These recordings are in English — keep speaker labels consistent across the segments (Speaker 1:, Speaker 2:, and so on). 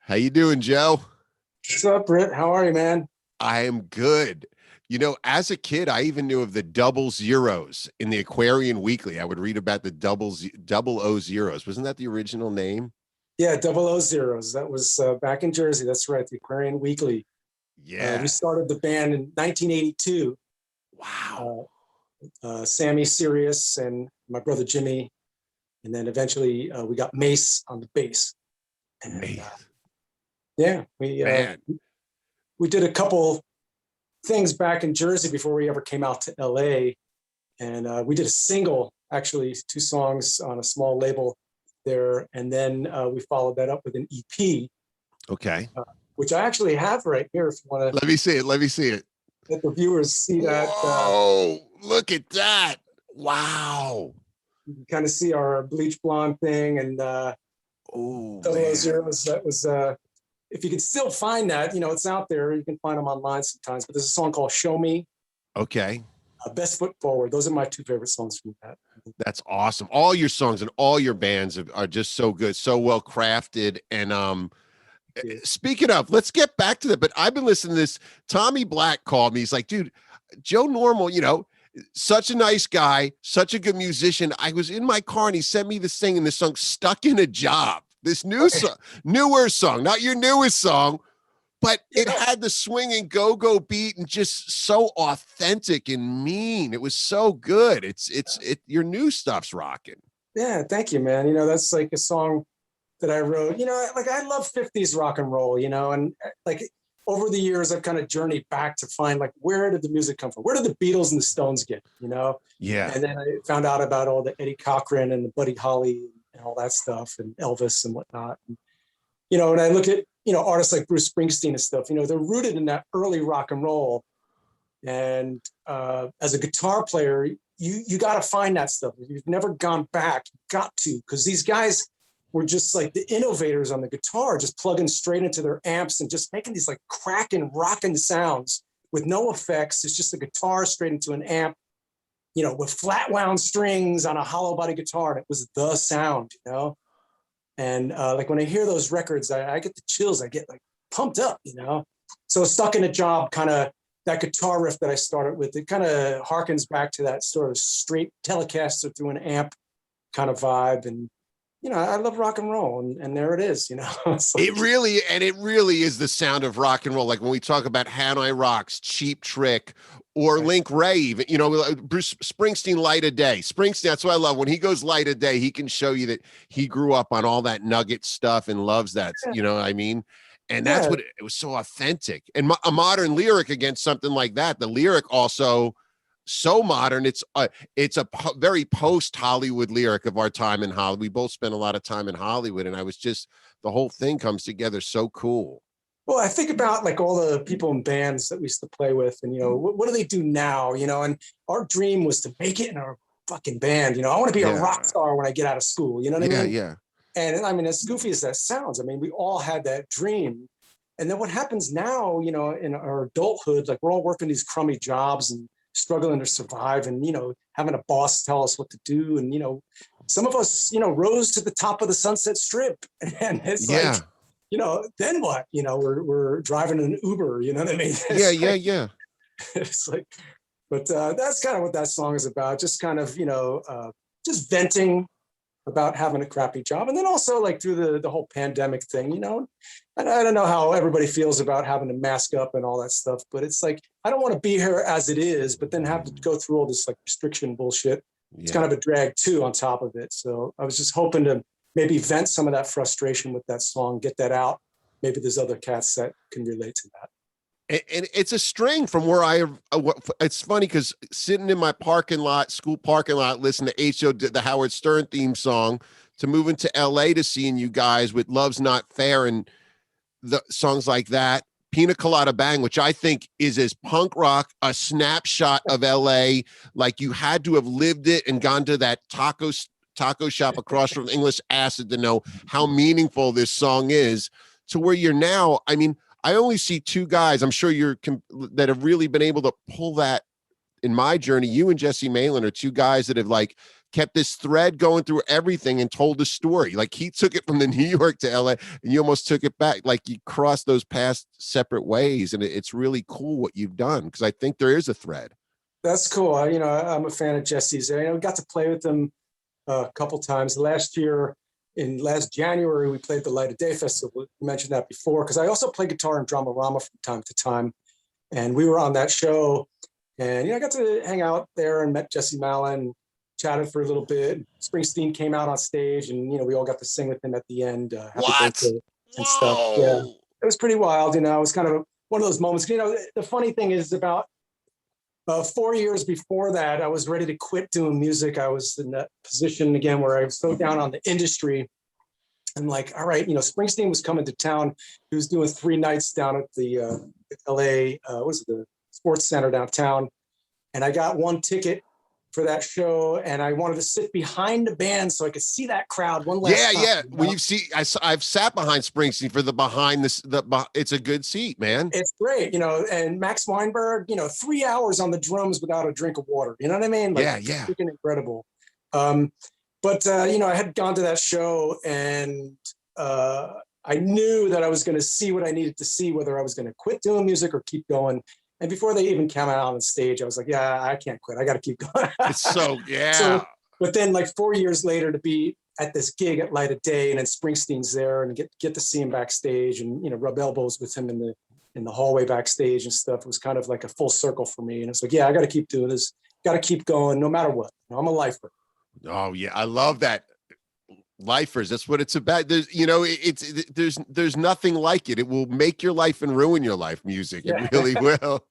Speaker 1: How you doing, Joe?
Speaker 2: What's up, Britt? How are you, man?
Speaker 1: I am good. As a kid, I even knew of the double zeros in the Aquarian Weekly. I would read about the double O zeros. Wasn't that the original name?
Speaker 2: Yeah, double O zeros. That was back in Jersey. That's right, the Aquarian Weekly. We
Speaker 1: Yeah.
Speaker 2: started the band in 1982.
Speaker 1: Wow.
Speaker 2: Uh, Sammy Sirius and my brother Jimmy, and then eventually we got Mace on the bass. And
Speaker 1: Man.
Speaker 2: yeah,
Speaker 1: Man.
Speaker 2: we did a couple things back in Jersey before we ever came out to LA, and we did a single, actually 2 songs on a small label there, and then we followed that up with an EP,
Speaker 1: Okay.
Speaker 2: which I actually have right here. If you want
Speaker 1: Let me see it. Let me see it.
Speaker 2: to let the viewers see that,
Speaker 1: Whoa. Look at that. Wow.
Speaker 2: you can kind of see our bleach blonde thing and
Speaker 1: Oh,
Speaker 2: double O
Speaker 1: man.
Speaker 2: zeros. That was if you can still find that, it's out there. You can find them online sometimes. But there's a song called "Show Me,"
Speaker 1: Okay.
Speaker 2: "Best Foot Forward." Those are my 2 favorite songs from that.
Speaker 1: That's awesome. All your songs and all your bands are just so good, so well crafted. And
Speaker 2: Yeah.
Speaker 1: speaking of, let's get back to that. But I've been listening to this. Tommy Black called me. He's like, dude, Joe Normal, such a nice guy, such a good musician. I was in my car and he sent me this thing, and this song "Stuck in a Job." This newer song, not your newest song, but it had the swing and go-go beat and just so authentic and mean. It was so good. Your new stuff's rocking.
Speaker 2: Yeah, thank you, man. That's like a song that I wrote. Like I love 50s rock and roll, and like over the years I've kind of journeyed back to find like where did the music come from? Where did the Beatles and the Stones get,
Speaker 1: Yeah.
Speaker 2: And then I found out about all the Eddie Cochran and the Buddy Holly and all that stuff and Elvis and whatnot. And I look at, artists like Bruce Springsteen and stuff, they're rooted in that early rock and roll. And as a guitar player, you got to find that stuff. If you've never gone back, you got to, because these guys were just like the innovators on the guitar, just plugging straight into their amps and just making these like cracking, rocking sounds with no effects. It's just a guitar straight into an amp, with flat wound strings on a hollow body guitar. And it was the sound, And like when I hear those records, I get the chills. I get like pumped up, So "Stuck in a Job," kind of that guitar riff that I started with, it kind of harkens back to that sort of straight Telecaster through an amp kind of vibe. And, I love rock and roll, and there it is, It's like,
Speaker 1: It really is the sound of rock and roll. Like when we talk about Hanoi Rocks, Cheap Trick, or
Speaker 2: Right.
Speaker 1: Link Ray, Bruce Springsteen, Light of Day. Springsteen, that's what I love. When he goes Light of Day, he can show you that he grew up on all that Nugget stuff and loves that. You know what I mean? And that's what it was, so authentic. And a modern lyric against something like that. The lyric also so modern. It's a very post Hollywood lyric of our time in Hollywood. We both spent a lot of time in Hollywood, and the whole thing comes together so cool.
Speaker 2: Well, I think about like all the people in bands that we used to play with, and what do they do now? And our dream was to make it in our fucking band. I want to be a rock star when I get out of school. You know what I mean?
Speaker 1: Yeah.
Speaker 2: And I mean, as goofy as that sounds, I mean, we all had that dream. And then what happens now, in our adulthood, like we're all working these crummy jobs and struggling to survive, and having a boss tell us what to do, and some of us rose to the top of the Sunset Strip, and it's like, then what? We're driving an Uber, you know what I mean?
Speaker 1: Yeah.
Speaker 2: It's like, but that's kind of what that song is about. Just kind of, just venting about having a crappy job. And then also like through the whole pandemic thing, and I don't know how everybody feels about having to mask up and all that stuff, but it's like, I don't want to be here as it is, but then have to go through all this like restriction bullshit. It's kind of a drag too on top of it. So I was just hoping to maybe vent some of that frustration with that song, get that out. Maybe there's other cats that can relate to that.
Speaker 1: And it's a string from where it's funny because sitting in my school parking lot, listening to HO, the Howard Stern theme song, to moving to LA to seeing you guys with Love's Not Fair and the songs like that, Pina Colada Bang, which I think is as punk rock, a snapshot of LA. Like you had to have lived it and gone to that taco shop across from English Acid to know how meaningful this song is, to where you're now. I mean, I only see 2 guys, I'm sure that have really been able to pull that in my journey. You and Jesse Malin are 2 guys that have like kept this thread going through everything and told a story. Like he took it from the New York to LA and you almost took it back. Like you crossed those past separate ways. And it's really cool what you've done, because I think there is a thread.
Speaker 2: That's cool. I'm a fan of Jesse's. Got to play with him a couple times. Last January, we played the Light of Day Festival. You mentioned that before, because I also play guitar in Dramarama from time to time. And we were on that show. And, I got to hang out there and met Jesse Malin, chatted for a little bit. Springsteen came out on stage, and, we all got to sing with him at the end. Happy Birthday and stuff. Yeah, it was pretty wild. It was kind of one of those moments. The funny thing is, about 4 years before that, I was ready to quit doing music. I was in that position again where I was so down on the industry. I'm like, all right, Springsteen was coming to town. He was doing 3 nights down at the LA, the Sports Center downtown. And I got 1 ticket for that show, and I wanted to sit behind the band so I could see that crowd one last time.
Speaker 1: Yeah. When I've sat behind Springsteen for the behind this. It's a good seat, man.
Speaker 2: It's great, And Max Weinberg, 3 hours on the drums without a drink of water. You know what I mean?
Speaker 1: Yeah.
Speaker 2: Freaking incredible. But I had gone to that show, and I knew that I was going to see what I needed to see, whether I was going to quit doing music or keep going. And before they even came out on stage, I was like, yeah, I can't quit. I got to keep going.
Speaker 1: Yeah.
Speaker 2: But then 4 years later, to be at this gig at Light of Day, and then Springsteen's there, and get to see him backstage, and rub elbows with him in the hallway backstage and stuff. It was kind of like a full circle for me. And it's like, yeah, I got to keep doing this. Got to keep going no matter what. I'm a lifer.
Speaker 1: Oh yeah, I love that. Lifers, that's what it's about. There's nothing like it. It will make your life and ruin your life. Music, it really will.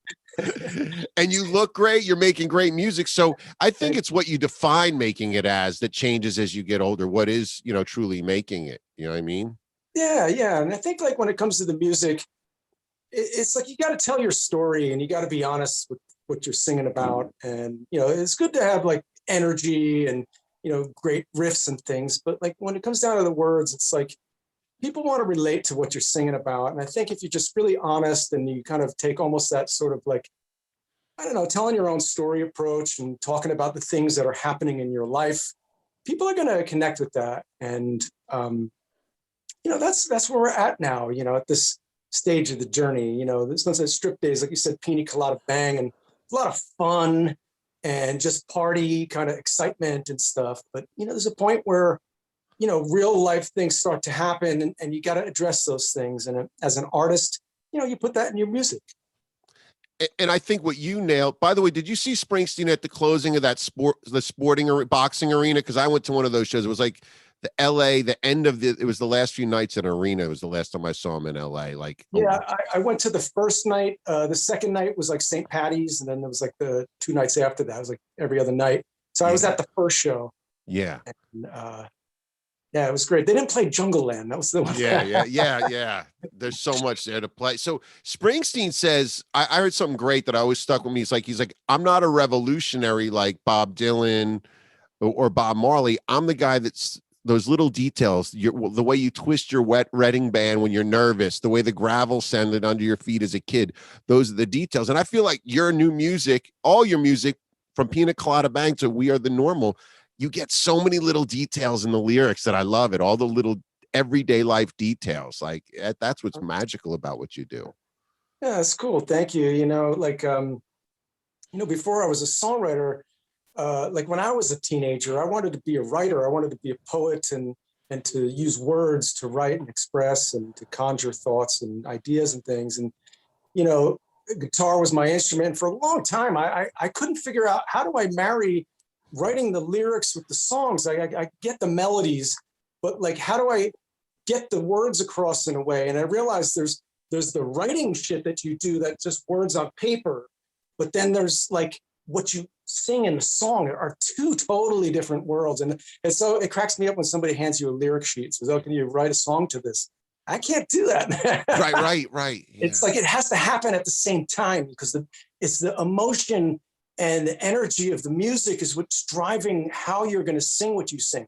Speaker 1: And you look great. You're making great music. So I think it's what you define making it as that changes as you get older. What is truly making it? You know what I mean? Yeah.
Speaker 2: And I think when it comes to the music, it's like you got to tell your story, and you got to be honest with what you're singing about. And it's good to have energy and great riffs and things, but when it comes down to the words, it's like people want to relate to what you're singing about. And I think if you're just really honest and you kind of take almost that sort of telling your own story approach and talking about the things that are happening in your life, people are going to connect with that. And that's where we're at now, at this stage of the journey. This one's strip days, like you said, pina colada bang, and a lot of fun and just party kind of excitement and stuff. But, there's a point where, real life things start to happen, and you got to address those things. And as an artist, you put that in your music.
Speaker 1: And I think what you nailed, by the way, did you see Springsteen at the closing of that boxing arena? Because I went to one of those shows. It was like the LA, the end of it was the last few nights in arena. It was the last time I saw him in LA.
Speaker 2: I went to the first night. The second night was St. Patty's, and then there was the 2 nights after that. It was every other night. So I was at the first show.
Speaker 1: Yeah.
Speaker 2: And, it was great. They didn't play Jungle Land. That was the one.
Speaker 1: Yeah. There's so much there to play. So Springsteen says, I heard something great that always stuck with me. He's like, I'm not a revolutionary like Bob Dylan or Bob Marley. I'm the guy that's those little details, the way you twist your wet Reading band when you're nervous, the way the gravel sounded under your feet as a kid, those are the details. And I feel like your new music, all your music from Pina Colada Bang to We Are the Normal, you get so many little details in the lyrics that I love it. All the little everyday life details. That's what's magical about what you do.
Speaker 2: Yeah, that's cool. Thank you. Before I was a songwriter, when I was a teenager, I wanted to be a writer. I wanted to be a poet and to use words to write and express and to conjure thoughts and ideas and things. And, guitar was my instrument. For a long time, I couldn't figure out, how do I marry writing the lyrics with the songs? I get the melodies, but how do I get the words across in a way? And I realized there's the writing shit that you do, that's just words on paper. But then there's what you sing in the song are 2 totally different worlds. And so it cracks me up when somebody hands you a lyric sheet and says, oh, can you write a song to this? I can't do that.
Speaker 1: Right. Yeah.
Speaker 2: It's it has to happen at the same time, because it's the emotion and the energy of the music is what's driving how you're going to sing what you sing,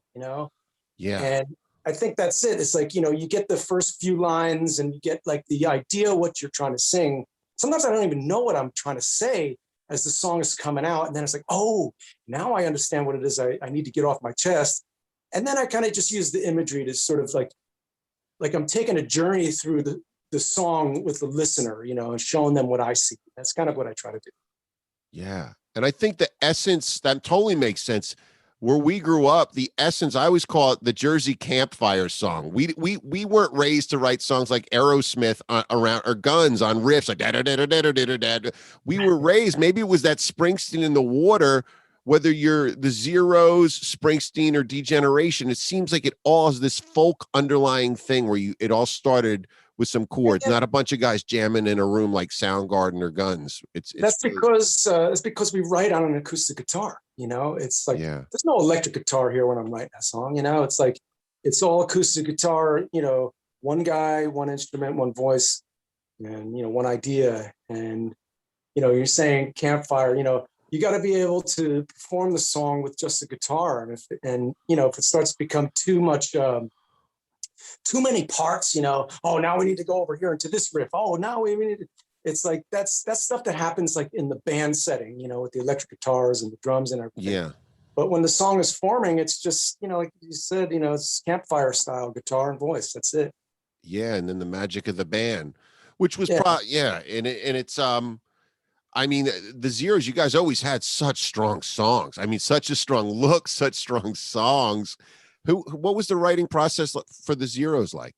Speaker 1: Yeah.
Speaker 2: And I think that's it. It's you get the first few lines and you get the idea of what you're trying to sing. Sometimes I don't even know what I'm trying to say, as the song is coming out. And then it's like, oh, now I understand what it is I need to get off my chest. And then I kind of just use the imagery to sort of like I'm taking a journey through the song with the listener, you know, and showing them what I see. That's kind of what I try to do.
Speaker 1: Yeah. And I think the essence, that totally makes sense. Where we grew up, the essence, I always call it the Jersey campfire song. We weren't raised to write songs like Aerosmith around, or Guns on riffs like da da da da da da da da. We were raised, maybe it was that Springsteen in the Water, whether you're the Zeros, Springsteen, or Degeneration, it seems like it all has this folk underlying thing where it all started with some chords, not a bunch of guys jamming in a room like Soundgarden or Guns.
Speaker 2: That's because we write on an acoustic guitar. You know, it's like there's no electric guitar here when I'm writing that song. You know, it's like it's all acoustic guitar. You know, one guy, one instrument, one voice, and you know, one idea. And you know, you're saying campfire. You know, you got to be able to perform the song with just the guitar. And you know, if it starts to become too much. Too many parts, you know, oh, now we need to go over here into this riff. Oh, now we need to, it's like, that's stuff that happens like in the band setting, you know, with the electric guitars and the drums and everything.
Speaker 1: Yeah.
Speaker 2: But when the song is forming, it's just, you know, like you said, you know, it's campfire style guitar and voice. That's it.
Speaker 1: Yeah. And then the magic of the band, which was And it's, I mean, the Zeros, you guys always had such strong songs. I mean, such a strong look, such strong songs. What was the writing process for the Zeros like?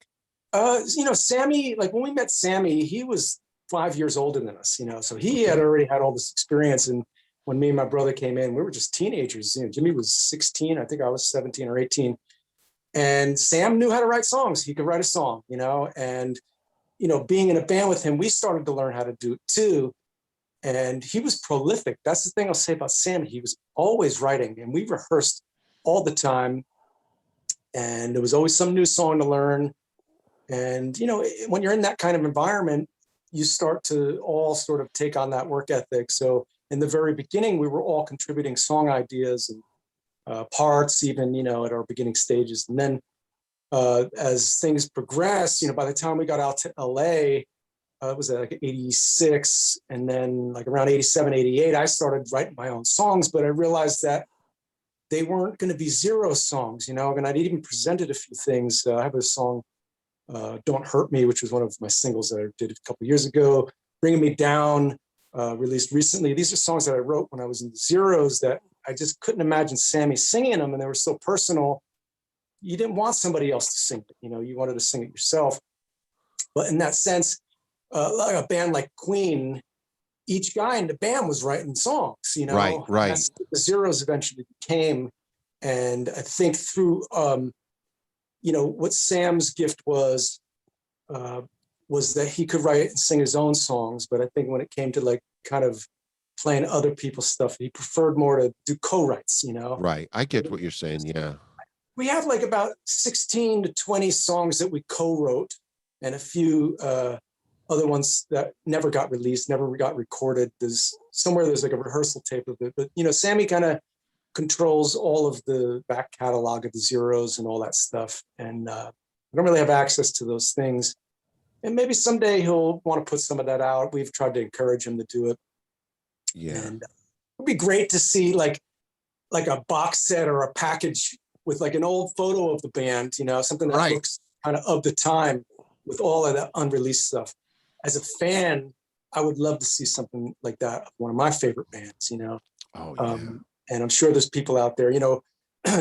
Speaker 2: You know, Sammy, like when we met Sammy, he was 5 years older than us, you know, so he had already had all this experience. And when me and my brother came in, we were just teenagers. You know, Jimmy was 16. I think I was 17 or 18. And Sam knew how to write songs. He could write a song, you know, and, you know, being in a band with him, we started to learn how to do it too. And he was prolific. That's the thing I'll say about Sam. He was always writing, and we rehearsed all the time. And there was always some new song to learn. And, you know, when you're in that kind of environment, you start to all sort of take on that work ethic. So in the very beginning, we were all contributing song ideas and parts, even, you know, at our beginning stages. And then as things progressed, you know, by the time we got out to LA, it was like 86. And then like around 87, 88, I started writing my own songs, but I realized that they weren't going to be Zero songs, you know, and I'd even presented a few things. I have a song, Don't Hurt Me, which was one of my singles that I did a couple of years ago. Bringing Me Down, released recently. These are songs that I wrote when I was in the Zeros that I just couldn't imagine Sammy singing them, and they were so personal. You didn't want somebody else to sing it, you know, you wanted to sing it yourself. But in that sense, like a band like Queen, each guy in the band was writing songs, you know.
Speaker 1: Right.
Speaker 2: That's what the Zeros eventually became. And I think through, you know, what Sam's gift was that he could write and sing his own songs. But I think when it came to like kind of playing other people's stuff, he preferred more to do co-writes, you know.
Speaker 1: Right. I get what you're saying. Yeah.
Speaker 2: We have like about 16 to 20 songs that we co-wrote, and a few other ones that never got released, never got recorded. There's like a rehearsal tape of it. But, you know, Sammy kind of controls all of the back catalog of the Zeros and all that stuff. And I don't really have access to those things. And maybe someday he'll want to put some of that out. We've tried to encourage him to do it.
Speaker 1: Yeah.
Speaker 2: And it'd be great to see like a box set or a package with like an old photo of the band, you know, something that looks kind of the time with all of that unreleased stuff. As a fan, I would love to see something like that of one of my favorite bands, you know.
Speaker 1: Oh, yeah.
Speaker 2: And I'm sure there's people out there, you know.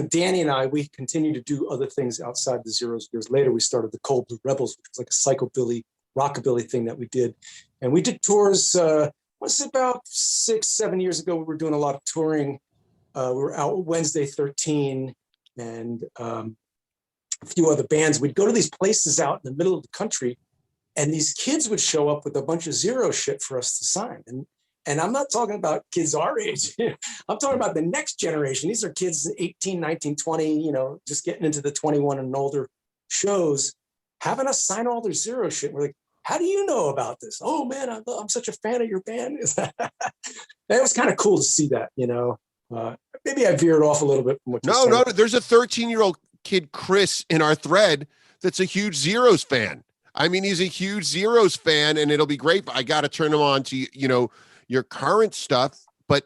Speaker 2: Danny and I, we continue to do other things outside the Zeros. Years later, we started the Cold Blue Rebels, which was like a psychobilly, rockabilly thing that we did. And we did tours, about 6-7 years ago. We were doing a lot of touring. We were out Wednesday 13 and a few other bands. We'd go to these places out in the middle of the country, and these kids would show up with a bunch of Zero shit for us to sign. And I'm not talking about kids our age. I'm talking about the next generation. These are kids 18, 19, 20, you know, just getting into the 21 and older shows, having us sign all their Zero shit. We're like, how do you know about this? Oh, man, I'm such a fan of your band. That was kind of cool to see that, you know. Maybe I veered off a little bit from what you're saying.
Speaker 1: No, there's a 13-year-old kid, Chris, in our thread that's a huge Zeros fan. I mean, he's a huge Zeros fan, and it'll be great. But I got to turn him on to, you know, your current stuff, but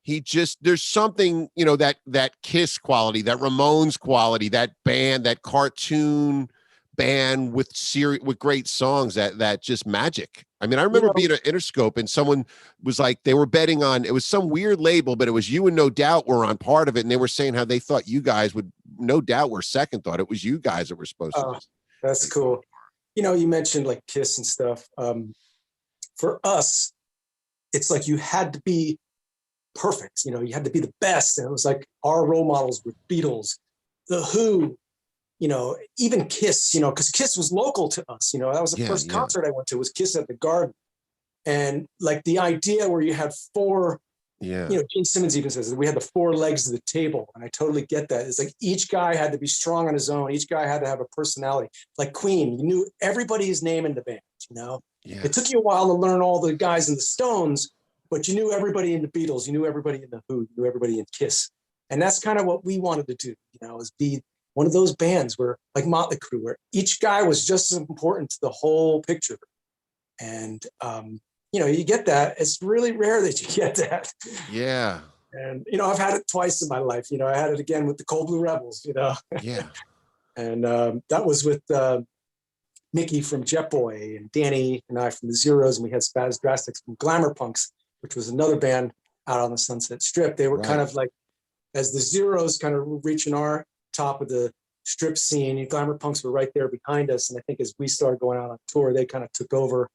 Speaker 1: there's something, that Kiss quality, that Ramones quality, that band, that cartoon band with great songs, that just magic. I mean, I remember being at Interscope and someone was like, they were betting on, it was some weird label, but it was you and No Doubt were on part of it. And they were saying how they thought you guys would, No Doubt were second thought. It was you guys that were supposed to.
Speaker 2: That's cool. You mentioned like Kiss and stuff. For us, it's like you had to be perfect. You had to be the best. And it was like our role models were Beatles, The Who, even Kiss, because Kiss was local to us. That was the first concert I went to, was Kiss at the Garden. And like the idea where you had four, Gene Simmons even says that we had the four legs of the table. And I totally get that. It's like each guy had to be strong on his own. Each guy had to have a personality. Like Queen, you knew everybody's name in the band, Yeah. It took you a while to learn all the guys in the Stones, but you knew everybody in the Beatles, you knew everybody in the Who, you knew everybody in Kiss. And that's kind of what we wanted to do, is be one of those bands where, like Motley Crue, where each guy was just as important to the whole picture. And, you get that. It's really rare that you get that.
Speaker 1: Yeah.
Speaker 2: And, I've had it twice in my life. I had it again with the Cold Blue Rebels,
Speaker 1: Yeah.
Speaker 2: And that was with Mickey from Jet Boy and Danny and I from the Zeros, and we had Spaz Drastics from Glamour Punks, which was another band out on the Sunset Strip. They were kind of like, as the Zeros kind of reaching our top of the strip scene, Glamour Punks were right there behind us. And I think as we started going out on tour, they kind of took over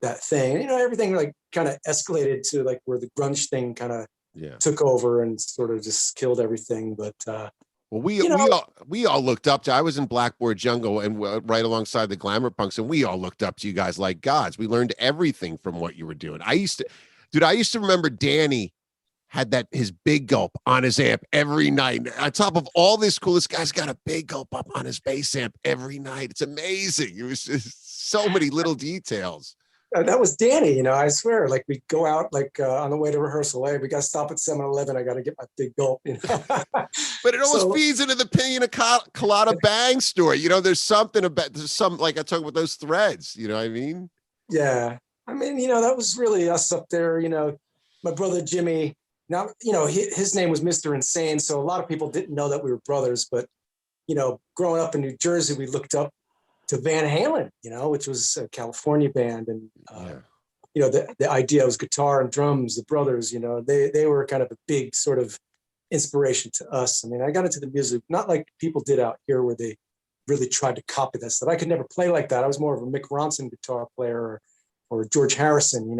Speaker 2: that thing. Everything like kind of escalated to like where the grunge thing kind of took over and sort of just killed everything. But
Speaker 1: well, we all looked up to. I was in Blackboard Jungle and right alongside the Glamour Punks, and we all looked up to you guys like gods. We learned everything from what you were doing. I used to remember Danny had his big gulp on his amp every night. On top of all this cool, this guy's got a big gulp up on his bass amp every night. It's amazing. It was just so many little details.
Speaker 2: That was Danny, I swear. Like we'd go out like on the way to rehearsal. Hey, we got to stop at 7-Eleven. I got to get my big gulp.
Speaker 1: But it almost feeds into the Pina Colada Bang story. There's something about like I talk about those threads. You know what I mean?
Speaker 2: Yeah. I mean, that was really us up there. My brother Jimmy. Now, his name was Mr. Insane, so a lot of people didn't know that we were brothers. But, growing up in New Jersey, we looked up to Van Halen, which was a California band. And, the idea was guitar and drums, the brothers, they were kind of a big sort of inspiration to us. I mean, I got into the music, not like people did out here where they really tried to copy that stuff. I could never play like that. I was more of a Mick Ronson guitar player or George Harrison,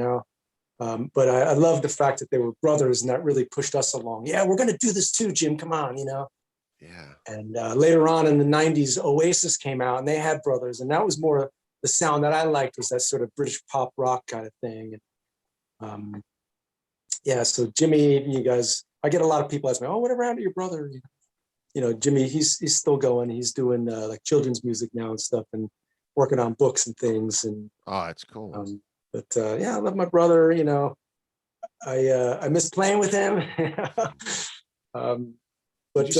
Speaker 2: but I love the fact that they were brothers, and that really pushed us along. Yeah, we're going to do this too, Jim. Come on,
Speaker 1: Yeah. And
Speaker 2: later on in the 90s, Oasis came out, and they had brothers. And that was more the sound that I liked, was that sort of British pop rock kind of thing. And so Jimmy, you guys, I get a lot of people ask me, oh, whatever happened to your brother? Jimmy, he's still going. He's doing like children's music now and stuff, and working on books and things. And
Speaker 1: oh, it's cool.
Speaker 2: But I love my brother. I miss playing with him. But
Speaker 1: did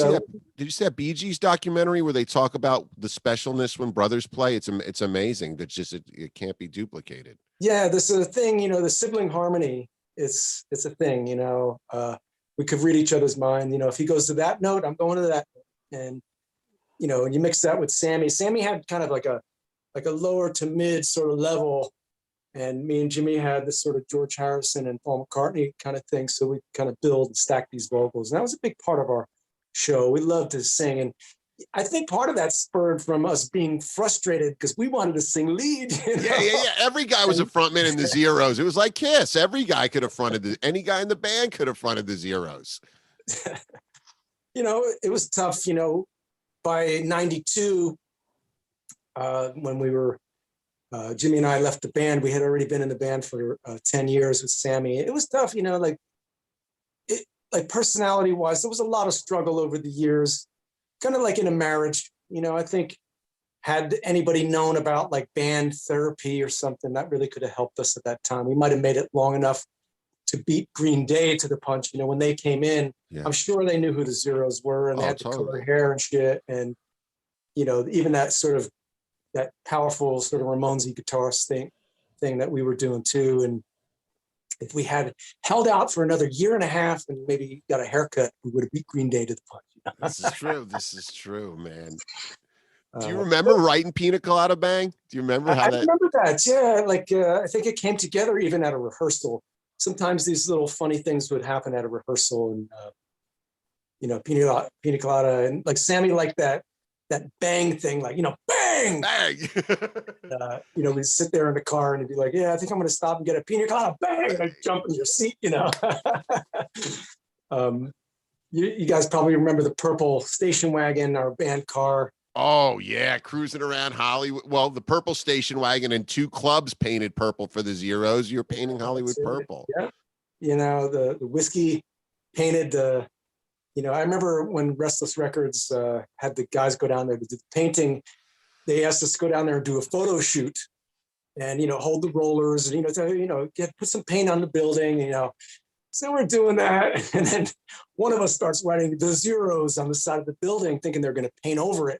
Speaker 1: you see that Bee Gees documentary where they talk about the specialness when brothers play? It's amazing. That's just it can't be duplicated.
Speaker 2: Yeah, this is a thing. The sibling harmony. It's a thing. We could read each other's mind. If he goes to that note, I'm going to that. And and you mix that with Sammy. Sammy had kind of like a lower to mid sort of level. And me and Jimmy had this sort of George Harrison and Paul McCartney kind of thing. So we kind of build and stack these vocals. And that was a big part of our show. We loved to sing. And I think part of that spurred from us being frustrated because we wanted to sing lead.
Speaker 1: Yeah. Every guy was a frontman in the Zeros. It was like Kiss. Every guy could have fronted any guy in the band could have fronted the Zeros.
Speaker 2: It was tough, by 92, when we were, Jimmy and I left the band. We had already been in the band for 10 years with Sammy. It was tough, like personality wise, there was a lot of struggle over the years, kind of like in a marriage. I think had anybody known about like band therapy or something, that really could have helped us at that time. We might have made it long enough to beat Green Day to the punch. When they came in, I'm sure they knew who the Zeros were, and they had the color hair and shit. And, even that sort of, that powerful sort of Ramonesy guitarist thing that we were doing too. And if we had held out for another year and a half and maybe got a haircut, we would have beat Green Day to the punch.
Speaker 1: This is true. This is true, man. Do you
Speaker 2: Uh,
Speaker 1: remember writing Pina Colada Bang? Do you remember how
Speaker 2: I
Speaker 1: that?
Speaker 2: remember that. Yeah, like I think it came together even at a rehearsal. Sometimes these little funny things would happen at a rehearsal, and Pina Colada, and like Sammy liked that bang thing, like bang.
Speaker 1: Bang!
Speaker 2: We'd sit there in the car and he'd be like, "Yeah, I think I'm going to stop and get a Pina Colada, bang!" And I'd jump in your seat. You guys probably remember the purple station wagon, our band car.
Speaker 1: Oh yeah, cruising around Hollywood. Well, the purple station wagon and 2 clubs painted purple for the Zeros. You're painting Hollywood purple.
Speaker 2: Yeah. The whiskey painted. I remember when Restless Records had the guys go down there to do the painting. They asked us to go down there and do a photo shoot, and hold the rollers, and put some paint on the building. So we're doing that, and then one of us starts writing the Zeros on the side of the building, thinking they're going to paint over it.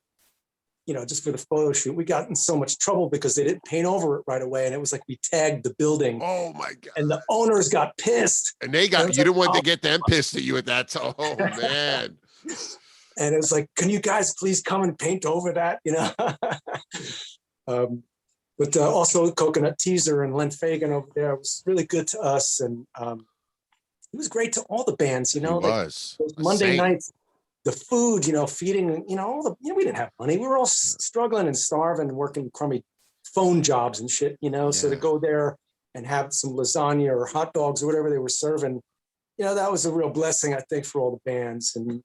Speaker 2: Just for the photo shoot. We got in so much trouble because they didn't paint over it right away. And it was like we tagged the building.
Speaker 1: Oh my God.
Speaker 2: And the owners got pissed.
Speaker 1: And you didn't want to get them pissed at you at that time. Oh man.
Speaker 2: And it was like, can you guys please come and paint over that? But also Coconut Teaser and Len Fagan over there was really good to us. And it was great to all the bands,
Speaker 1: It was.
Speaker 2: Those Monday nights. The food, feeding, we didn't have money. We were all struggling and starving and working crummy phone jobs and shit, So to go there and have some lasagna or hot dogs or whatever they were serving, that was a real blessing, I think, for all the bands. And,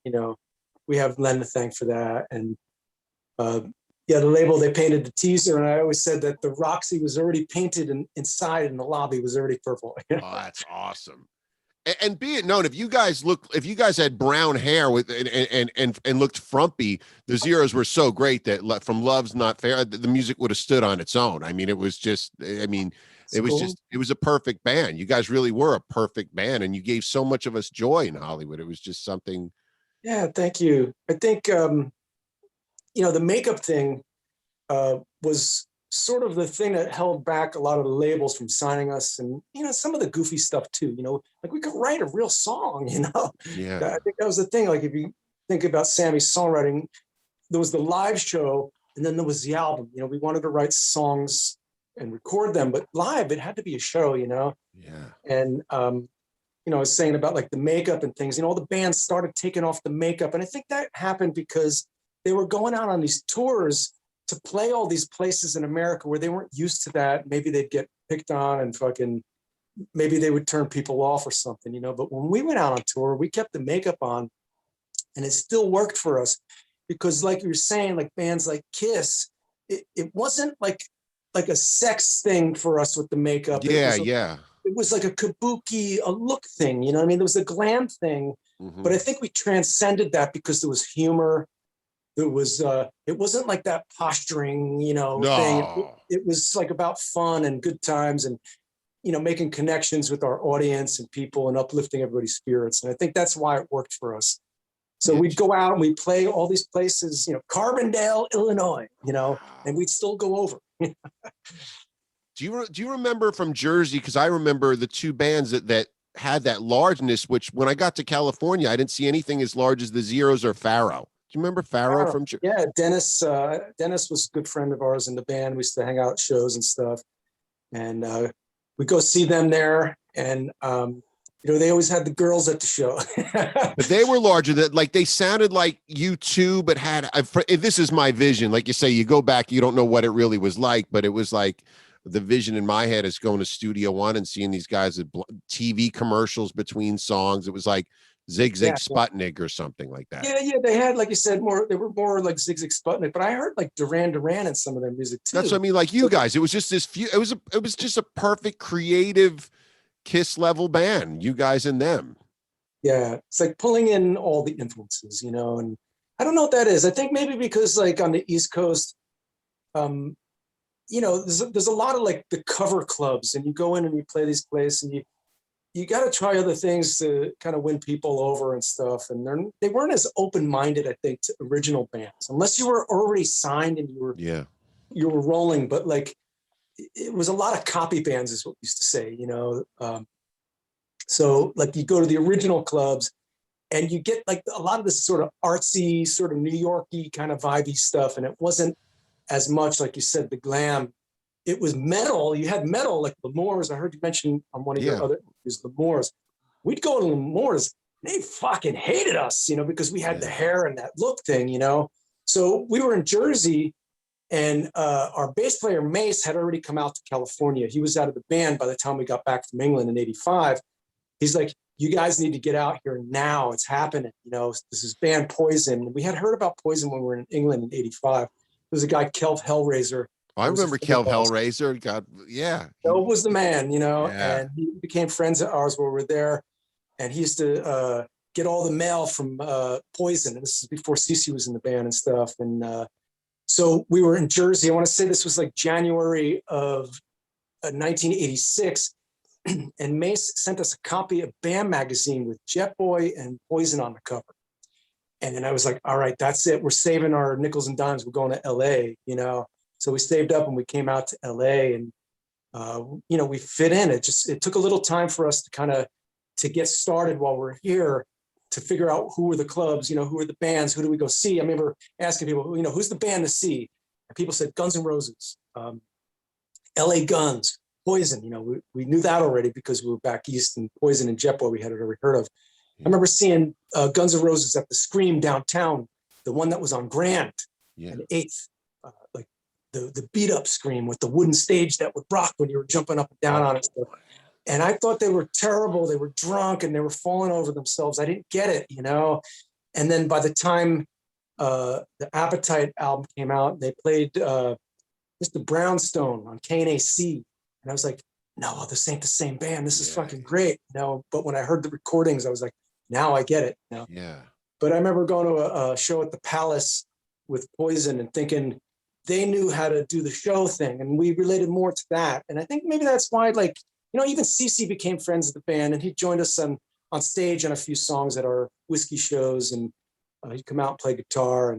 Speaker 2: we have Len to thank for that. And the label, they painted the teaser. And I always said that the Roxy was already painted inside and the lobby was already purple.
Speaker 1: Oh, that's awesome. And be it known, if you guys had brown hair and looked frumpy, the Zeros were so great that from Love's Not Fair, the music would have stood on its own. I mean, it was a perfect band. You guys really were a perfect band, and you gave so much of us joy in Hollywood. It was just something.
Speaker 2: Yeah, thank you. I think, the makeup thing was sort of the thing that held back a lot of the labels from signing us, and some of the goofy stuff too. Like we could write a real song.
Speaker 1: Yeah.
Speaker 2: I think that was the thing. Like if you think about Sammy's songwriting, there was the live show, and then there was the album. We wanted to write songs and record them, but live it had to be a show.
Speaker 1: Yeah.
Speaker 2: And I was saying about like the makeup and things. All the bands started taking off the makeup, and I think that happened because they were going out on these tours to play all these places in America where they weren't used to that. Maybe they'd get picked on and maybe they would turn people off or something, But when we went out on tour, we kept the makeup on, and it still worked for us because, like you were saying, like bands like Kiss, it wasn't like a sex thing for us with the makeup.
Speaker 1: Yeah.
Speaker 2: It was like a kabuki, a look thing, There was a glam thing, but I think we transcended that because there was humor. There was it wasn't like that posturing, thing. It was like about fun and good times and, making connections with our audience and people and uplifting everybody's spirits. And I think that's why it worked for us. So we'd go out and we'd play all these places, Carbondale, Illinois, and we'd still go over.
Speaker 1: Do you remember from Jersey? Because I remember the 2 bands that had that largeness, which when I got to California, I didn't see anything as large as the Zeros or Pharaoh. Do you remember Pharaoh from?
Speaker 2: Yeah, Dennis. Dennis was a good friend of ours in the band. We used to hang out at shows and stuff, and we go see them there. And they always had the girls at the show.
Speaker 1: But they were larger. They sounded like U2, but had. This is my vision. Like you say, you go back, you don't know what it really was like, but it was like the vision in my head is going to Studio One and seeing these guys at TV commercials between songs. It was like Zig Zig Sputnik or something like that.
Speaker 2: Yeah. They had, like you said, they were more like Zig Zig Sputnik, but I heard like Duran Duran in some of their music too.
Speaker 1: That's what I mean. Like you guys, it was just it was just a perfect creative Kiss level band, you guys and them.
Speaker 2: Yeah. It's like pulling in all the influences, and I don't know what that is. I think maybe because like on the East Coast, there's a lot of like the cover clubs, and you go in and you play these places and you got to try other things to kind of win people over and stuff. And they weren't as open-minded, I think, to original bands, unless you were already signed and you were rolling. But like, it was a lot of copy bands is what we used to say, So like you go to the original clubs and you get like a lot of this sort of artsy, sort of New Yorky kind of vibey stuff. And it wasn't as much, like you said, the glam. It was metal. You had metal like L'Amour's. I heard you mention on one of your other interviews, L'Amour's. We'd go to L'Amour's. They fucking hated us, because we had the hair and that look thing, So we were in Jersey, and our bass player Mace had already come out to California. He was out of the band by the time we got back from England in '85. He's like, you guys need to get out here now. It's happening. This is band Poison. We had heard about Poison when we were in England in '85. There's a guy, Kelv Hellraiser.
Speaker 1: I remember Kelv Hellraiser. God, yeah.
Speaker 2: Kelv was the man, and he became friends of ours while we were there. And he used to get all the mail from Poison. And this is before Cece was in the band and stuff. And so we were in Jersey. I want to say this was like January of 1986. And Mace sent us a copy of Bam magazine with Jet Boy and Poison on the cover. And then I was like, all right, that's it. We're saving our nickels and dimes. We're going to LA, So we saved up and we came out to LA, and, we fit in. It took a little time for us to get started while we're here, to figure out who were the clubs, who were the bands, who do we go see? I remember asking people, who's the band to see? And people said Guns N' Roses, LA Guns, Poison. We knew that already because we were back east, and Poison and Jet Boy we had already heard of. I remember seeing Guns N' Roses at the Scream downtown, the one that was on Grant and 8th, like the beat up Scream with the wooden stage that would rock when you were jumping up and down on it. And I thought they were terrible. They were drunk and they were falling over themselves. I didn't get it, And then by the time the Appetite album came out, they played Mr. Brownstone on KNAC. And I was like, no, this ain't the same band. This is fucking great, But when I heard the recordings, I was like, now I get it,
Speaker 1: Yeah.
Speaker 2: But I remember going to a show at the Palace with Poison and thinking they knew how to do the show thing. And we related more to that. And I think maybe that's why, like, even CC became friends with the band, and he joined us on stage on a few songs at our whiskey shows. And he'd come out and play guitar.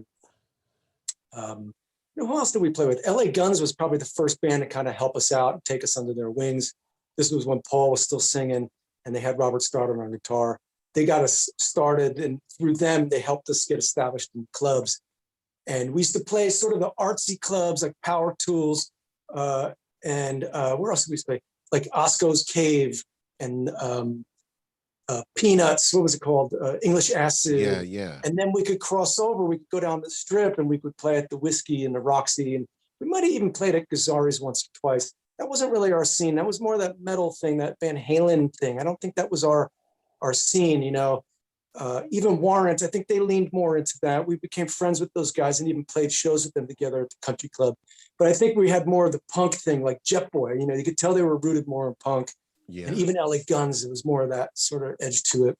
Speaker 2: And who else did we play with? LA Guns was probably the first band to kind of help us out and take us under their wings. This was when Paul was still singing, and they had Robert Stoddard on guitar. They got us started, and through them, they helped us get established in clubs. And we used to play sort of the artsy clubs like Power Tools, and where else did we used to play? Like Osco's Cave and Peanuts. What was it called? English Acid.
Speaker 1: Yeah.
Speaker 2: And then we could cross over. We could go down the Strip, and we could play at the Whiskey and the Roxy. And we might have even played at Gazzari's once or twice. That wasn't really our scene. That was more that metal thing, that Van Halen thing. I don't think that was our scene, Even Warrant, I think they leaned more into that. We became friends with those guys and even played shows with them together at the country club. But I think we had more of the punk thing, like Jet Boy. You could tell they were rooted more in punk. Yeah. And even LA Guns, it was more of that sort of edge to it.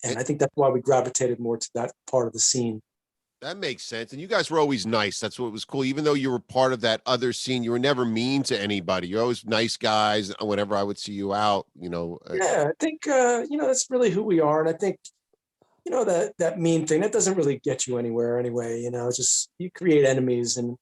Speaker 2: And I think that's why we gravitated more to that part of the scene.
Speaker 1: That makes sense. And you guys were always nice. That's what was cool. Even though you were part of that other scene, you were never mean to anybody. You're always nice guys. Whenever I would see you out,
Speaker 2: Yeah, I think, that's really who we are. And I think, that mean thing, that doesn't really get you anywhere anyway. Just you create enemies, and,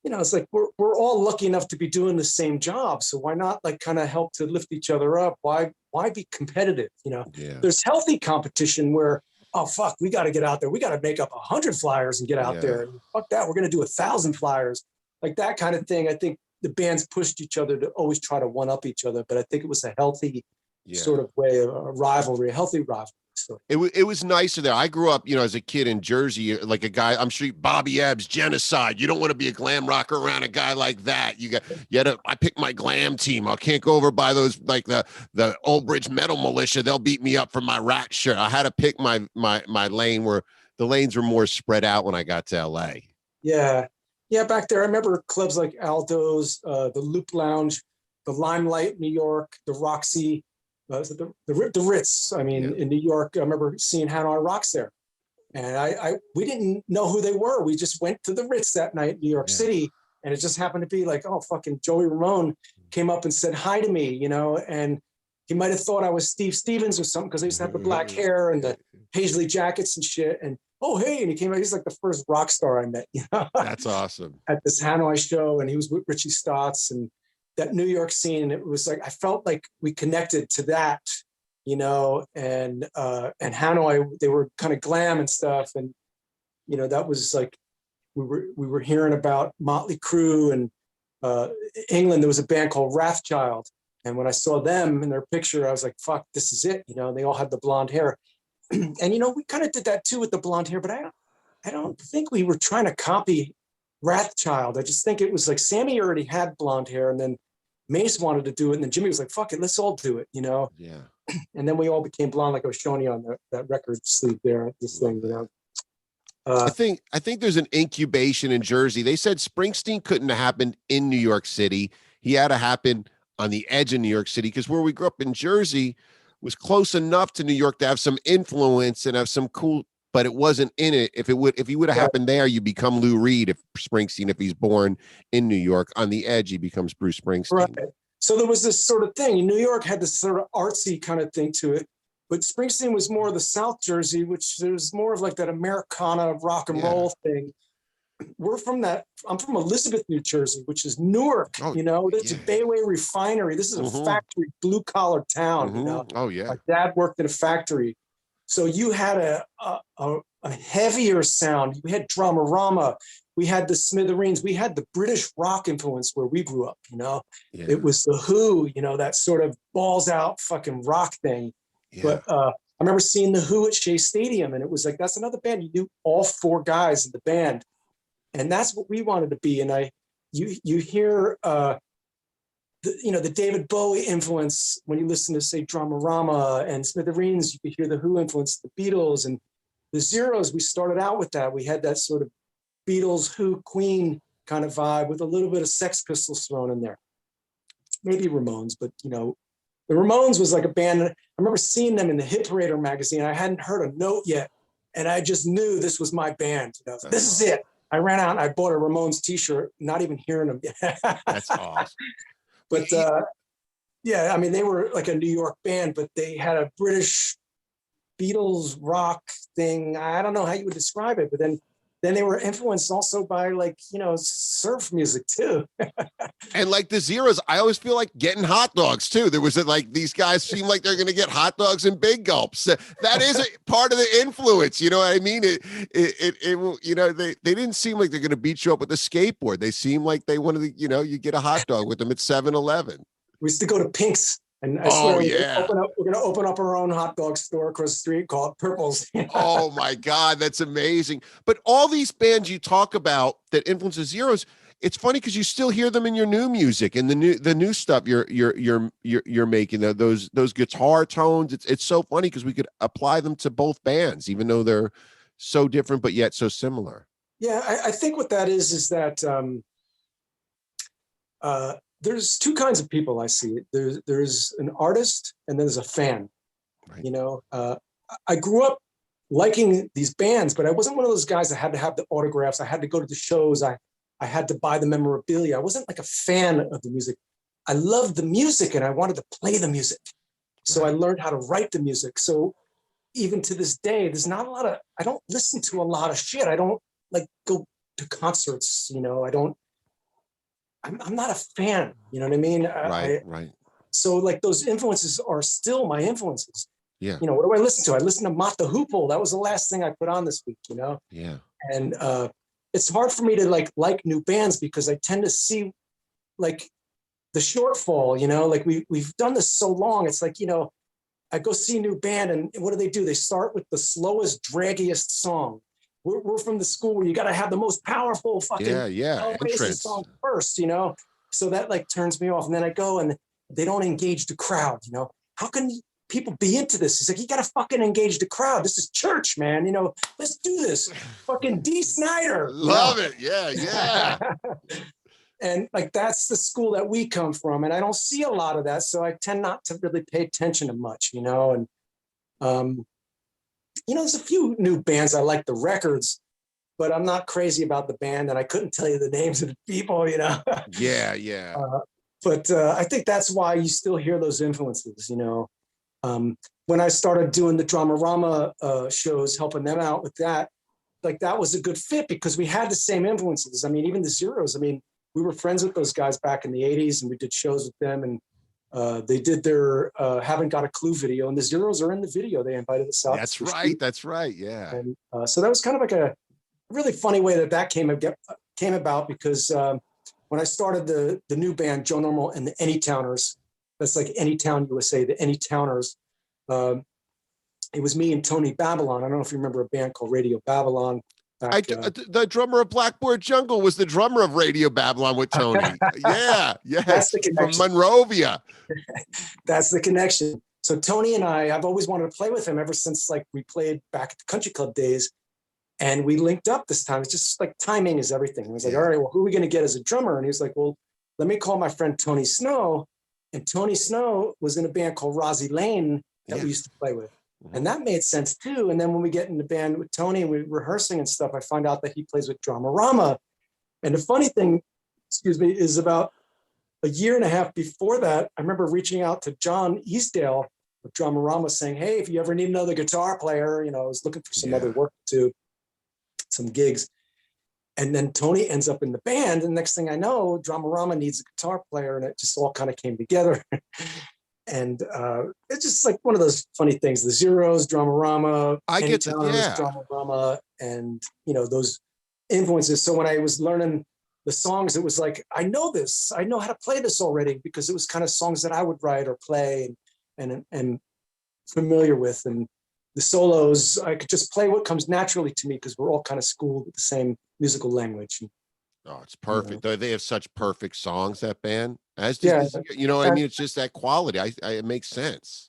Speaker 2: it's like we're all lucky enough to be doing the same job. So why not like kind of help to lift each other up? Why be competitive? There's healthy competition where, oh, fuck, we got to get out there. We got to make up 100 flyers and get out there. And fuck that. We're going to do 1,000 flyers. Like that kind of thing. I think the bands pushed each other to always try to one up each other. But I think it was a healthy sort of way of a rivalry, a healthy rivalry. So
Speaker 1: it was nicer there. I grew up, as a kid in Jersey, like a guy, I'm sure Bobby Ebbs, Genocide. You don't want to be a glam rocker around a guy like that. I picked my glam team. I can't go over by those, like the Old Bridge Metal Militia. They'll beat me up for my rat shirt. I had to pick my lane, where the lanes were more spread out when I got to LA.
Speaker 2: Yeah. Yeah. Back there, I remember clubs like Aldo's, the Loop Lounge, the Limelight, New York, the Roxy, the Ritz. I mean, in New York, I remember seeing Hanoi Rocks there, and we didn't know who they were. We just went to the Ritz that night in New York City, and it just happened to be like, oh, fucking Joey Ramone came up and said hi to me, and he might have thought I was Steve Stevens or something because I used to have the black hair and the paisley jackets and shit. And oh, hey, and he came out. He's like the first rock star I met.
Speaker 1: That's awesome.
Speaker 2: At this Hanoi show, and he was with Richie Stotts, and that New York scene. It was like, I felt like we connected to that, you know, and Hanoi, they were kind of glam and stuff. And, you know, that was like, we were hearing about Motley Crue, and England, there was a band called Wrathchild. And when I saw them in their picture, I was like, fuck, this is it. You know, they all had the blonde hair. And, you know, we kind of did that too with the blonde hair, but I don't think we were trying to copy Wrathchild. I just think it was like Sammy already had blonde hair, and then Mace wanted to do it. And then Jimmy was like, fuck it, let's all do it, you know?
Speaker 1: Yeah.
Speaker 2: And then we all became blonde, like I was showing you on that record sleeve there, this thing, you know?
Speaker 1: I think there's an incubation in Jersey. They said Springsteen couldn't have happened in New York City. He had to happen on the edge of New York City, because where we grew up in Jersey was close enough to New York to have some influence and have some cool, but it wasn't in it. If he would have happened there, you become Lou Reed. If Springsteen, if he's born in New York, on the edge, he becomes Bruce Springsteen.
Speaker 2: Right. So there was this sort of thing. New York had this sort of artsy kind of thing to it. But Springsteen was more of the South Jersey, which there's more of like that Americana rock and roll thing. We're from that. I'm from Elizabeth, New Jersey, which is Newark. You know, it's a Bayway refinery. This is a factory, blue collar town. You know, my dad worked in a factory, so you had a heavier sound. You had Dramarama. We had the Smithereens. We had the British rock influence where we grew up. You know, it was the Who. You know, that sort of balls out fucking rock thing. But I remember seeing the Who at Shea Stadium, and it was like, that's another band. You knew all four guys in the band, and that's what we wanted to be. And you hear the David Bowie influence when you listen to, say, Dramarama and Smithereens. You could hear the Who influence, the Beatles and the Zeros. We started out with that. We had that sort of Beatles, Who, Queen kind of vibe with a little bit of Sex Pistols thrown in there. Maybe Ramones, but you know. The Ramones was like a band. I remember seeing them in the Hit Parader magazine. I hadn't heard a note yet, and I just knew this was my band. You know, this is it. I ran out and I bought a Ramones T-shirt, not even hearing them yet.
Speaker 1: That's awesome.
Speaker 2: But yeah, I mean, they were like a New York band, but they had a British Beatles rock thing. I don't know how you would describe it, but then they were influenced also by, like, you know, surf music too.
Speaker 1: And like the Zeros, I always feel like getting hot dogs too. There was like, these guys seem like they're going to get hot dogs in big gulps. That is a part of the influence. You know what I mean? It you know, they didn't seem like they're going to beat you up with a skateboard. They seem like they wanted to, you know, you get a hot dog with them at 7-Eleven.
Speaker 2: We used to go to Pink's. And I swear we're going to open up our own hot dog store across the street called Purple's.
Speaker 1: Oh my God, that's amazing. But all these bands you talk about that influence the Zeros, it's funny because you still hear them in your new music and the new stuff you're making, those guitar tones. It's so funny because we could apply them to both bands, even though they're so different but yet so similar.
Speaker 2: Yeah, I think what that is that there's two kinds of people I see. There's an artist and then there's a fan. Right. You know, I grew up liking these bands, but I wasn't one of those guys that had to have the autographs. I had to go to the shows. I had to buy the memorabilia. I wasn't like a fan of the music. I loved the music and I wanted to play the music. So I learned how to write the music. So even to this day, there's not a lot of, I don't listen to a lot of shit. I don't like go to concerts, you know, I'm not a fan, you know what I mean?
Speaker 1: Right.
Speaker 2: So like those influences are still my influences.
Speaker 1: Yeah.
Speaker 2: You know, what do I listen to? I listened to Mott the Hoople. That was the last thing I put on this week, you know?
Speaker 1: Yeah.
Speaker 2: And it's hard for me to like new bands because I tend to see like the shortfall, you know, like we've done this so long. It's like, you know, I go see a new band and what do? They start with the slowest, draggiest song. We're from the school where you got to have the most powerful fucking entrance song first, you know? So that like turns me off. And then I go and they don't engage the crowd, you know? How can people be into this? He's like, you got to fucking engage the crowd. This is church, man. You know, let's do this. Fucking D. Snyder.
Speaker 1: Love it. Yeah.
Speaker 2: And like, that's the school that we come from. And I don't see a lot of that. So I tend not to really pay attention to much, you know? And, you know, there's a few new bands. I like the records, but I'm not crazy about the band and I couldn't tell you the names of the people, you know?
Speaker 1: Yeah.
Speaker 2: But I think that's why you still hear those influences, you know? When I started doing the Dramarama shows, helping them out with that, like that was a good fit because we had the same influences. I mean, even the Zeros, I mean, we were friends with those guys back in the 80s, and we did shows with them, and they did their Haven't Got a Clue video, and the Zeros are in the video. They invited us out.
Speaker 1: That's right. That's right. Yeah.
Speaker 2: And so that was kind of like a really funny way that came about, because when I started the new band, Joe Normal and the Anytown'rs, that's like Anytown USA, the Anytown'rs. It was me and Tony Babylon. I don't know if you remember a band called Radio Babylon.
Speaker 1: The drummer of Blackboard Jungle was the drummer of Radio Babylon with Tony. Yeah,
Speaker 2: that's the
Speaker 1: from
Speaker 2: connection.
Speaker 1: Monrovia.
Speaker 2: That's the connection. So Tony and I've always wanted to play with him ever since like we played back at the country club days, and we linked up this time. It's just like timing is everything. I was like, all right, well, who are we going to get as a drummer? And he was like, well, let me call my friend Tony Snow. And Tony Snow was in a band called Rosie Lane that we used to play with. And that made sense too. And then when we get in the band with Tony and we're rehearsing and stuff, I find out that he plays with Dramarama. And the funny thing, is about a year and a half before that, I remember reaching out to John Eastdale of Dramarama saying, hey, if you ever need another guitar player, I was looking for some other work too, some gigs. And then Tony ends up in the band. And next thing I know, Dramarama needs a guitar player, and it just all kind of came together. And it's just like one of those funny things. The Zeros, Dramarama, Dramarama, and those influences. So when I was learning the songs, it was like, I know this. I know how to play this already, because it was kind of songs that I would write or play and familiar with. And the solos, I could just play what comes naturally to me, because we're all kind of schooled with the same musical language.
Speaker 1: Oh, it's perfect. They have such perfect songs, that band. What I mean? It's just that quality. It makes sense.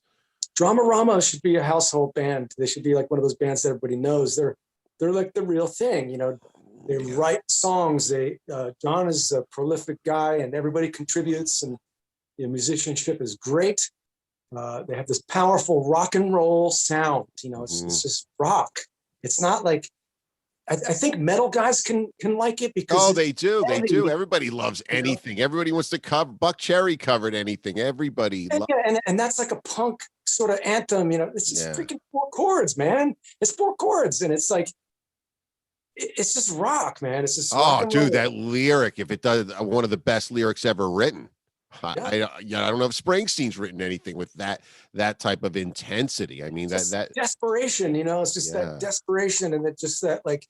Speaker 2: Dramarama should be a household band. They should be like one of those bands that everybody knows. They're like the real thing. They write songs. John is a prolific guy, and everybody contributes, and the musicianship is great. They have this powerful rock and roll sound. It's just rock. It's not like, I think metal guys can like it, because
Speaker 1: they do. They do. Everybody loves anything. Everybody wants to cover. Buck Cherry covered anything. Everybody.
Speaker 2: And that's like a punk sort of anthem. It's just freaking 4 chords, man. It's 4 chords, and it's like, it's just rock, man. It's just
Speaker 1: that lyric. If it does, one of the best lyrics ever written. I don't know if Springsteen's written anything with that type of intensity. I mean, that
Speaker 2: desperation, it's just that desperation, and that just that, like,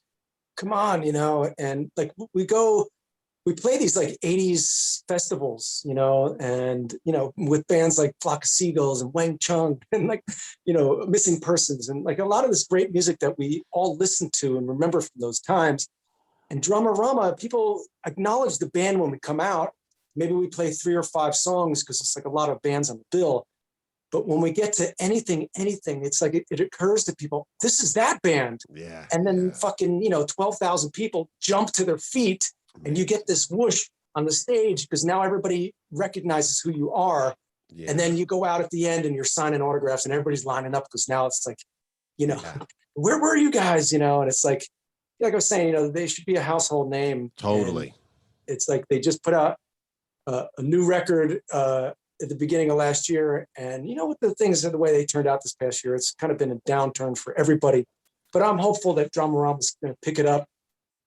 Speaker 2: come on, and like we play these like 80s festivals, and with bands like Flock of Seagulls and Wang Chung and like, Missing Persons, and like a lot of this great music that we all listen to and remember from those times. And Dramarama, people acknowledge the band when we come out. Maybe we play 3 or 5 songs, because it's like a lot of bands on the bill. But when we get to anything, it's like it occurs to people, this is that band.
Speaker 1: Yeah.
Speaker 2: And then fucking, 12,000 people jump to their feet, and you get this whoosh on the stage, because now everybody recognizes who you are. Yeah. And then you go out at the end and you're signing autographs, and everybody's lining up, because now it's like, where were you guys? And it's like I was saying, they should be a household name.
Speaker 1: Totally.
Speaker 2: And it's like they just put out a new record at the beginning of last year. And with the things, the way they turned out this past year, it's kind of been a downturn for everybody. But I'm hopeful that Dramarama is going to pick it up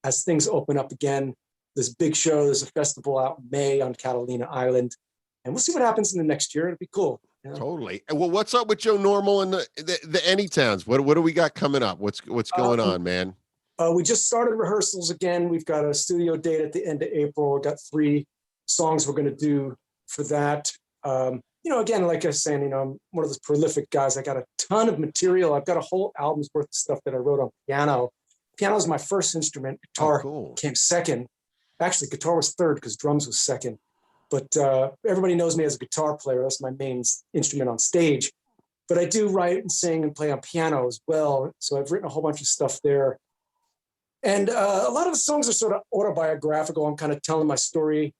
Speaker 2: as things open up again. This big show, there's a festival out in May on Catalina Island. And we'll see what happens in the next year. It'll be cool.
Speaker 1: Totally. Well, what's up with Joe Normal and the Anytowns? What do we got coming up? What's going on, man?
Speaker 2: We just started rehearsals again. We've got a studio date at the end of April. We've got 3 songs we're going to do for that. Again, like I was saying, I'm one of those prolific guys. I got a ton of material. I've got a whole album's worth of stuff that I wrote on piano. Piano is my first instrument. Guitar came second. Actually, guitar was third, because drums was second. But everybody knows me as a guitar player. That's my main instrument on stage. But I do write and sing and play on piano as well. So I've written a whole bunch of stuff there. And a lot of the songs are sort of autobiographical. I'm kind of telling my story.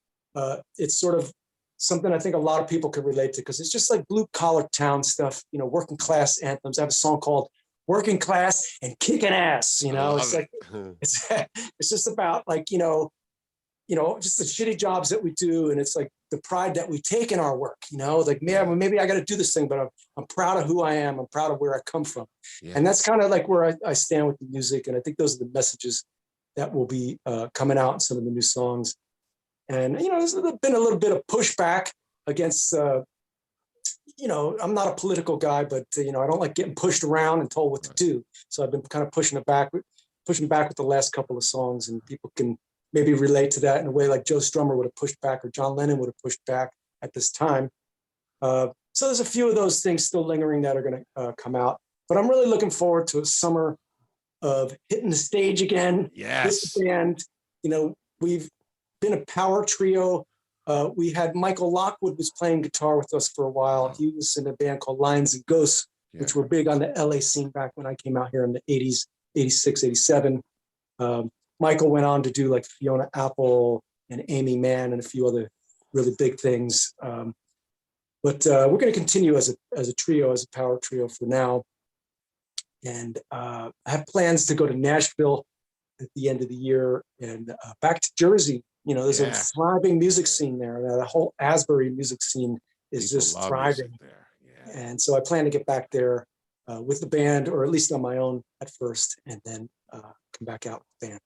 Speaker 2: It's sort of something I think a lot of people can relate to, because it's just like blue collar town stuff, working class anthems. I have a song called Working Class and Kicking Ass. It's like, it's just about like, just the shitty jobs that we do. And it's like the pride that we take in our work, like, man, maybe I got to do this thing, but I'm proud of who I am. I'm proud of where I come from. Yeah. And that's kind of like where I stand with the music. And I think those are the messages that will be coming out in some of the new songs. And, you know, there's been a little bit of pushback against, you know, I'm not a political guy, but, you know, I don't like getting pushed around and told what to do. So I've been kind of pushing back with the last couple of songs, and people can maybe relate to that in a way like Joe Strummer would have pushed back or John Lennon would have pushed back at this time. So there's a few of those things still lingering that are going to come out. But I'm really looking forward to a summer of hitting the stage again.
Speaker 1: Yes.
Speaker 2: This band, you know, we've been a power trio. We had Michael Lockwood was playing guitar with us for a while. He was in a band called Lions and Ghosts, which were big on the LA scene back when I came out here in the 80s, 86, 87. Michael went on to do like Fiona Apple and Amy Mann and a few other really big things. But we're going to continue as a trio, as a power trio for now. And I have plans to go to Nashville at the end of the year and back to Jersey. You know, there's a thriving music scene there. The whole Asbury music scene is just thriving. And so I plan to get back there with the band, or at least on my own at first, and then come back out with the band.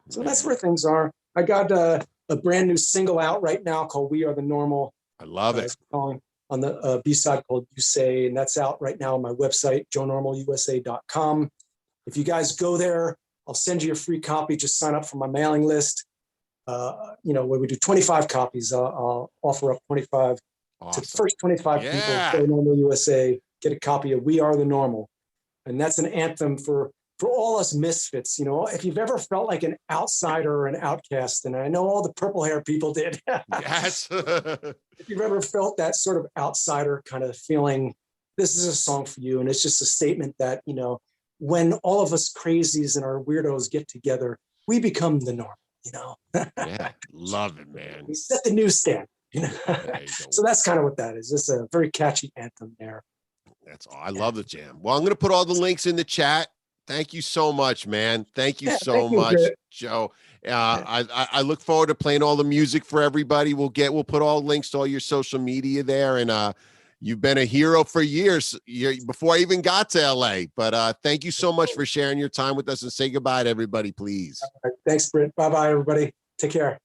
Speaker 2: So that's where things are. I got a brand new single out right now called We Are the Normal.
Speaker 1: I love it.
Speaker 2: On the B-side called You Say, and that's out right now on my website, joenormalusa.com. If you guys go there, I'll send you a free copy. Just sign up for my mailing list. You know, where we do 25 copies, I'll offer up 25 to the first 25 people. Joe Normal USA get a copy of We Are the Normal, and that's an anthem for all us misfits. You know, if you've ever felt like an outsider or an outcast, and I know all the purple hair people did.
Speaker 1: Yes.
Speaker 2: If you've ever felt that sort of outsider kind of feeling, this is a song for you. And it's just a statement that, you know, when all of us crazies and our weirdos get together, we become the norm, you know?
Speaker 1: Yeah, love it, man.
Speaker 2: We set the newsstand, you know? So that's kind of what that is. It's a very catchy anthem there.
Speaker 1: That's all. I love the jam. Well, I'm going to put all the links in the chat. Thank you so much, man. Thank you so much, Joe. I look forward to playing all the music for everybody. We'll put all links to all your social media there. And you've been a hero for years before I even got to LA. But thank you so much for sharing your time with us, and say goodbye to everybody, please.
Speaker 2: Thanks, Britt. Bye-bye, everybody. Take care.